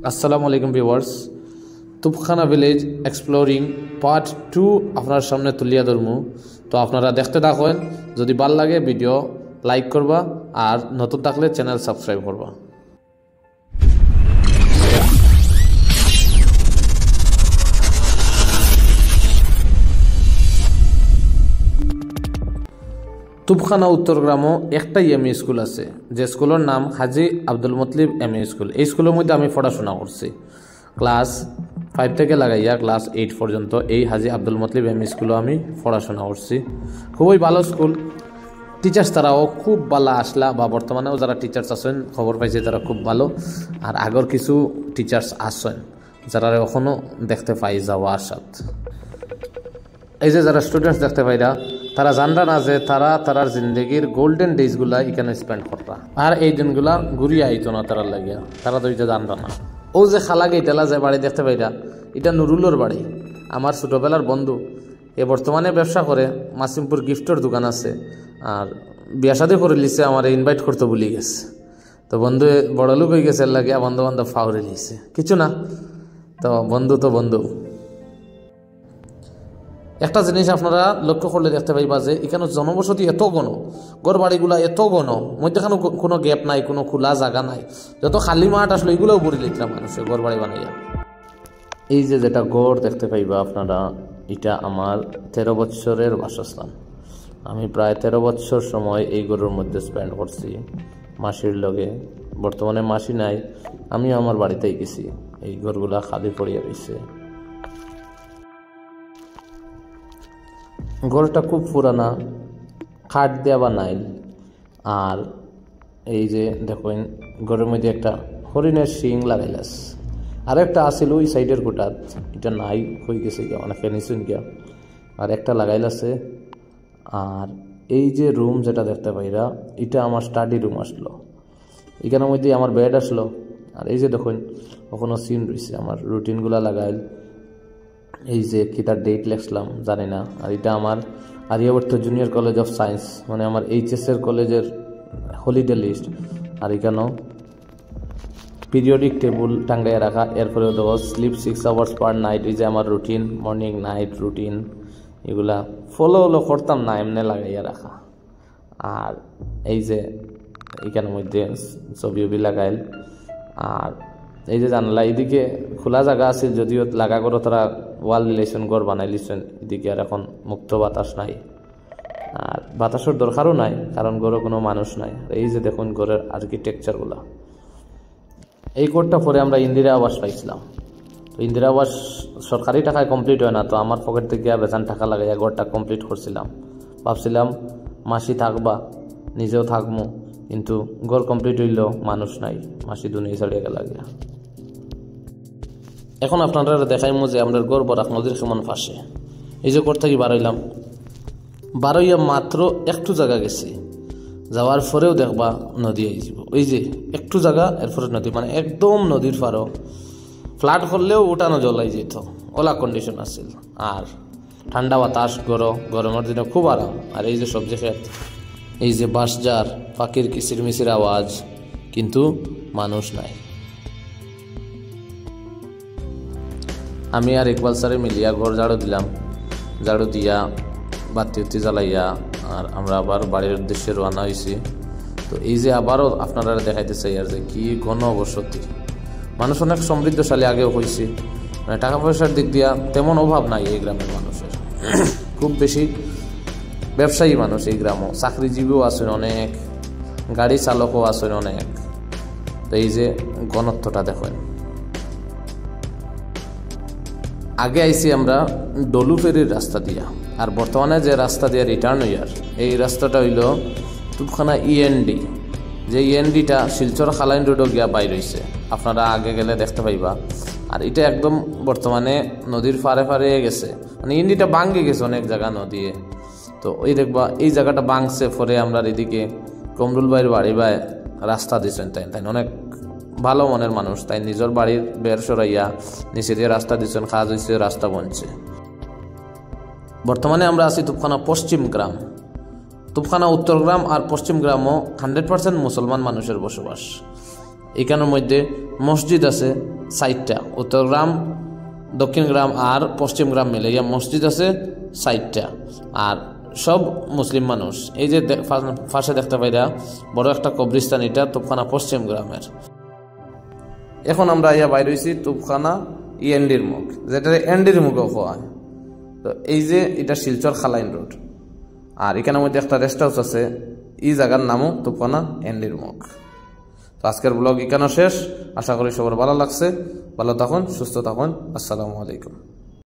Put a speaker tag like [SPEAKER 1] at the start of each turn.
[SPEAKER 1] আসসালামু আলাইকুম viewers, Tupkhana village exploring part 2 আপনার সামনে তুলিয়া ধরমু। তো আপনারা দেখতে থাকেন, যদি ভাল লাগে ভিডিও লাইক করবা আর নতুন থাকলে চ্যানেল সাবস্ক্রাইব করবা। তুপখানা উত্তর গ্রামও একটা এমই স্কুল আছে, যে স্কুলের নাম হাজি আব্দুল মুতলিব এমই স্কুল। এই স্কুলের মধ্যে আমি পড়াশোনা করছি, ক্লাস 5 থেকে লাগাইয়া ক্লাস 8 পর্যন্ত এই হাজি আব্দুল মুতলিব এমই স্কুলে আমি পড়াশোনা করছি। খুবই ভালো স্কুল, টিচার্স তারাও খুব ভালো আসলা, বা বর্তমানেও যারা টিচার্স আছেন খবর পাইছে তারা খুব ভালো। আর আগর কিছু টিচার্স আসছেন যারা এখনও দেখতে পাই যাওয়া আসাত। এই যে যারা স্টুডেন্টস দেখতে পাইরা তারা জানরা না যে তারার জিন্দগির গোল্ডেন ডেজগুলা এখানে স্পেন্ড করা, আর এই দিনগুলা ঘুরিয়ে আইতো না তারা লাগিয়া, তারা তো এটা জানরা না। ও যে খালা গেইটালা যে বাড়ি দেখতে পাইরা, এটা নুরুলোর বাড়ি, আমার ছোটোবেলার বন্ধু। এ বর্তমানে ব্যবসা করে, মাসিমপুর গিফটের দোকান আছে, আর বিয়া শাদী করে লিছে, আমার ইনভাইট করতে ভুলে গেছে। তো বন্ধু বড় লোক হয়ে গেছে লাগিয়া বন্ধু বান্ধব ফাউরে লিছে, কিছু না, তো বন্ধু। একটা জিনিস আপনারা লক্ষ্য করলে দেখতে পাইবা যে এখানে জনবসতি এত ঘন, ঘর বাড়িগুলা এত ঘন, মধ্যেখানে কোনো গ্যাপ নাই, কোনো খোলা জায়গা নাই। যত খালি মাঠ আসলো এগুলোও ভরে লিখলাম মানুষের ঘর বাড়ি বানাইয়া। এই যে যেটা ঘর দেখতে পাইবা আপনারা, এটা আমার 13 বছরের বাসস্থান। আমি প্রায় 13 বছর সময় এই ঘরের মধ্যে স্পেন্ড করছি মাসির লগে। বর্তমানে মাসি নাই, আমিও আমার বাড়িতেই গেছি। এই ঘরগুলা খালি পড়িয়া রয়েছে। ঘরটা খুব পুরানা, খাট দেওয়া বানাইল। আর এই যে দেখেন ঘরের মধ্যে একটা হরিণের শিং লাগাইলাস, আর একটা আসিল ওই সাইডের কোটাত, এটা নাই হয়ে গেছে গিয়া, অনেকে নিচুন গিয়া, আর একটা লাগাইলাছে। আর এই যে রুম যেটা দেখতে পাইরা, এটা আমার স্টাডি রুম আসলো, এখানের মধ্যে আমার বেড আসলো। আর এই যে দেখুন কখনো সিন রয়েছে, আমার রুটিনগুলা লাগাইল। এই যে কিতার ডেট লেখলাম জানি না। আর এটা আমার আরিয়াবর্ত জুনিয়র কলেজ অফ সায়েন্স, মানে আমার এইচএসের কলেজের হলিডে লিস্ট। আর এখানেও পিরিয়ডিক টেবল টাঙ্গাইয়া রাখা। এরপরে দেখো স্লিপ 6 আওয়ার্স পার নাইট, এই যে আমার রুটিন, মর্নিং নাইট রুটিন, এগুলা ফলো করতাম না, এমনি লাগাইয়া রাখা। আর এই যে এখানের মধ্যে ছবি লাগাইল। আর এই যে জানলা, এদিকে খোলা জায়গা আছে, যদিও লাগা করো তারা ওয়াল রিলেশন ঘর বানাই লিছেন। এদিকে আর এখন মুক্ত বাতাস নাই, আর বাতাসের দরকারও নাই, কারণ ঘরে কোনো মানুষ নাই। এই যে দেখুন ঘরের আর্কিটেকচারগুলা। এই ঘরটা পরে আমরা ইন্দিরা আবাস পাইছিলাম। তো ইন্দিরা আবাস সরকারি টাকায় কমপ্লিট হয় না, তো আমার পকেট থেকে বেতন টাকা লাগাইয়া ঘরটা কমপ্লিট করছিলাম। ভাবছিলাম মাসি থাকবা, নিজেও থাকবো, কিন্তু ঘর কমপ্লিট হইল, মানুষ নাই, মাসি দুনিয়া ছাড়িয়ে গেল গিয়া। এখন আপনারা দেখাইমু যে আমরা ঘর বরাক নদীর সমান পাশে। এই যে ঘর থেকে বারইয়া মাত্র একটু জায়গা গেছি, যাওয়ার পরেও দেখবা নদী আই যাব। ওই যে একটু জায়গা, এরপরে নদী, মানে একদম নদীর পারও। ফ্লাড করলেও উঠানো জলাই যেত, ওলা কন্ডিশন আছিল। আর ঠান্ডা বাতাস, গরমের দিনে খুব আরাম। আর এই যে সবজি ক্ষেত, এই যে বাঁশঝাড়, পাখির কিচিরমিচির আওয়াজ, কিন্তু মানুষ নাই। আমি আর ইকবাল স্যারে মিলিয়া ঘর ঝাড়ু দিলাম, ঝাড়ু দিয়া বাতি জ্বালাইয়া আর আমরা আবার বাড়ির উদ্দেশ্যে রওনা হয়েছি। তো এই যে আবারও আপনারা দেখাইতে চাই আর যে কি ঘন বসতি, মানুষ অনেক সমৃদ্ধশালী আগেও হয়েছে, মানে টাকা পয়সার দিক দিয়া তেমন অভাব নাই এই গ্রামের মানুষের। খুব বেশি ব্যবসায়ী মানুষ এই গ্রামও, চাকরিজীবীও আছেন অনেক, গাড়ি চালকও আছেন অনেক। তো এই যে ঘনত্বটা দেখেন। আগে আইছি আমরা ডলু ফেরির রাস্তা দিয়া, আর বর্তমানে যে রাস্তা দিয়া রিটার্ন হইয়ার, এই রাস্তাটা হইল তুপখানা ইএনডি। যে ইএনডিটা শিলচর খালাইন রোডও গিয়া বাইর হয়েছে, আপনারা আগে গেলে দেখতে পাইবা। আর এটা একদম বর্তমানে নদীর ফারে গেছে, মানে ইএনডিটা ভাঙ্গে গেছে অনেক জায়গা নদীয়ে। তো ওই দেখবা এই জায়গাটা ভাঙছে, পরে আমরা এদিকে কমরুল ভাইয়ের বাড়ি বাই রাস্তা দিয়েছেন, তাই অনেক ভালো মনের মানুষ, তাই নিজের বাড়ির বের সরাইয়া নিচে দিয়ে রাস্তা দিচ্ছেন, কাজ হয়েছে, রাস্তা বনছে। বর্তমানে আমরা আছি তুপখানা পশ্চিম গ্রাম। তুপখানা উত্তর গ্রাম আর পশ্চিম গ্রামও 100% মুসলমান মানুষের বসবাস। এখানের মধ্যে মসজিদ আছে, 4টা, উত্তরগ্রাম, দক্ষিণ গ্রাম আর পশ্চিম গ্রাম মিলে মসজিদ আছে 4টা, আর সব মুসলিম মানুষ। এই যে পাশে দেখতে পাইরা বড় একটা কবরিস্তান, এটা তোপখানা পশ্চিম গ্রামের। এখন আমরা বাইর হয়েছি তোপখানা এন্ডির মুখ, যেটা এন্ডির মুখও হয়। তো এই যে এটা শিলচর খালাইন রোড, আর এখানের মধ্যে একটা রেস্ট হাউস আছে, এই জায়গার নামও তোপখানা এন্ডির মুখ। তো আজকের ব্লগ এখানে শেষ। আশা করি সবার ভালো লাগছে। ভালো থাকুন, সুস্থ থাকুন। আসসালামু আলাইকুম।